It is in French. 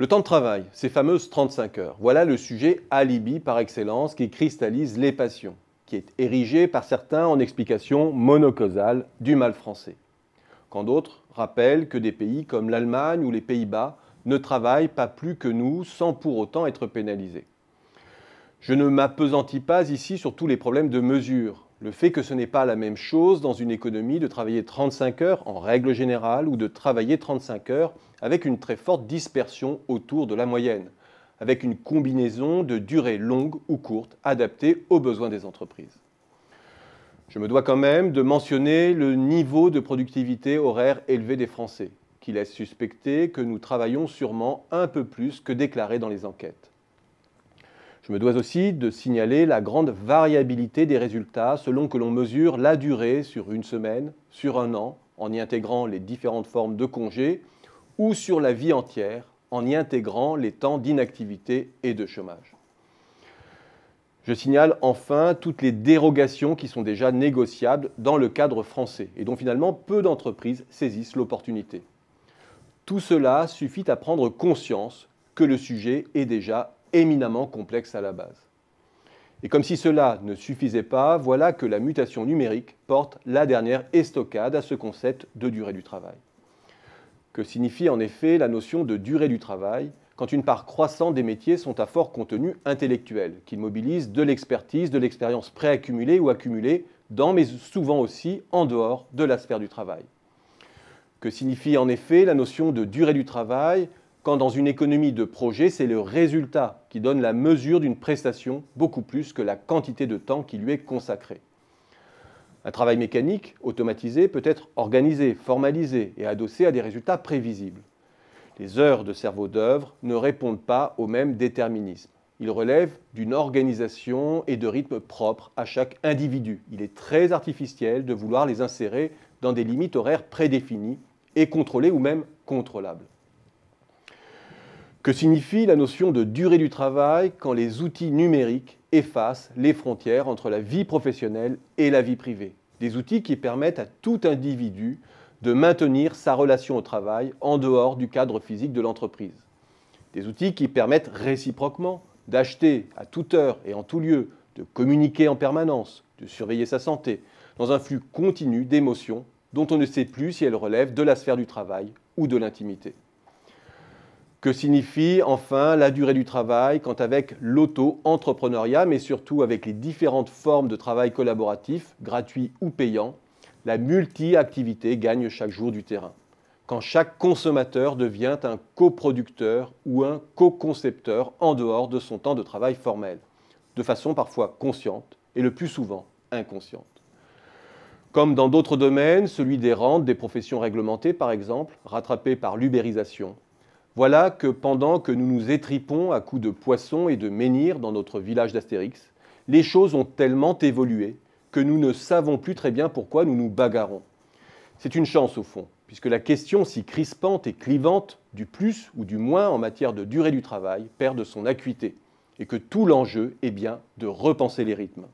Le temps de travail, ces fameuses 35 heures, voilà le sujet alibi par excellence qui cristallise les passions, qui est érigé par certains en explication monocausale du mal français. Quand d'autres rappellent que des pays comme l'Allemagne ou les Pays-Bas ne travaillent pas plus que nous sans pour autant être pénalisés. Je ne m'appesantis pas ici sur tous les problèmes de mesure. Le fait que ce n'est pas la même chose dans une économie de travailler 35 heures en règle générale ou de travailler 35 heures avec une très forte dispersion autour de la moyenne, avec une combinaison de durée longue ou courte adaptée aux besoins des entreprises. Je me dois quand même de mentionner le niveau de productivité horaire élevé des Français, qui laisse suspecter que nous travaillons sûrement un peu plus que déclaré dans les enquêtes. Je me dois aussi de signaler la grande variabilité des résultats selon que l'on mesure la durée sur une semaine, sur un an, en y intégrant les différentes formes de congés, ou sur la vie entière, en y intégrant les temps d'inactivité et de chômage. Je signale enfin toutes les dérogations qui sont déjà négociables dans le cadre français et dont finalement peu d'entreprises saisissent l'opportunité. Tout cela suffit à prendre conscience que le sujet est déjà éminemment complexe à la base. Et comme si cela ne suffisait pas, voilà que la mutation numérique porte la dernière estocade à ce concept de durée du travail. Que signifie en effet la notion de durée du travail quand une part croissante des métiers sont à fort contenu intellectuel, qu'ils mobilisent de l'expertise, de l'expérience préaccumulée ou accumulée dans, mais souvent aussi en dehors de la sphère du travail. Que signifie en effet la notion de durée du travail quand dans une économie de projet, c'est le résultat qui donne la mesure d'une prestation beaucoup plus que la quantité de temps qui lui est consacrée. Un travail mécanique, automatisé, peut être organisé, formalisé et adossé à des résultats prévisibles. Les heures de cerveau d'œuvre ne répondent pas au même déterminisme. Ils relèvent d'une organisation et de rythme propre à chaque individu. Il est très artificiel de vouloir les insérer dans des limites horaires prédéfinies et contrôlées ou même contrôlables. Que signifie la notion de durée du travail quand les outils numériques effacent les frontières entre la vie professionnelle et la vie privée? Des outils qui permettent à tout individu de maintenir sa relation au travail en dehors du cadre physique de l'entreprise. Des outils qui permettent réciproquement d'acheter à toute heure et en tout lieu, de communiquer en permanence, de surveiller sa santé, dans un flux continu d'émotions dont on ne sait plus si elles relèvent de la sphère du travail ou de l'intimité. Que signifie enfin la durée du travail quand avec l'auto-entrepreneuriat, mais surtout avec les différentes formes de travail collaboratif, gratuit ou payant, la multi-activité gagne chaque jour du terrain. Quand chaque consommateur devient un coproducteur ou un co-concepteur en dehors de son temps de travail formel, de façon parfois consciente et le plus souvent inconsciente. Comme dans d'autres domaines, celui des rentes, des professions réglementées par exemple, rattrapées par l'ubérisation, voilà que pendant que nous nous étripons à coups de poissons et de menhirs dans notre village d'Astérix, les choses ont tellement évolué que nous ne savons plus très bien pourquoi nous nous bagarrons. C'est une chance au fond, puisque la question si crispante et clivante du plus ou du moins en matière de durée du travail perd de son acuité, et que tout l'enjeu est bien de repenser les rythmes.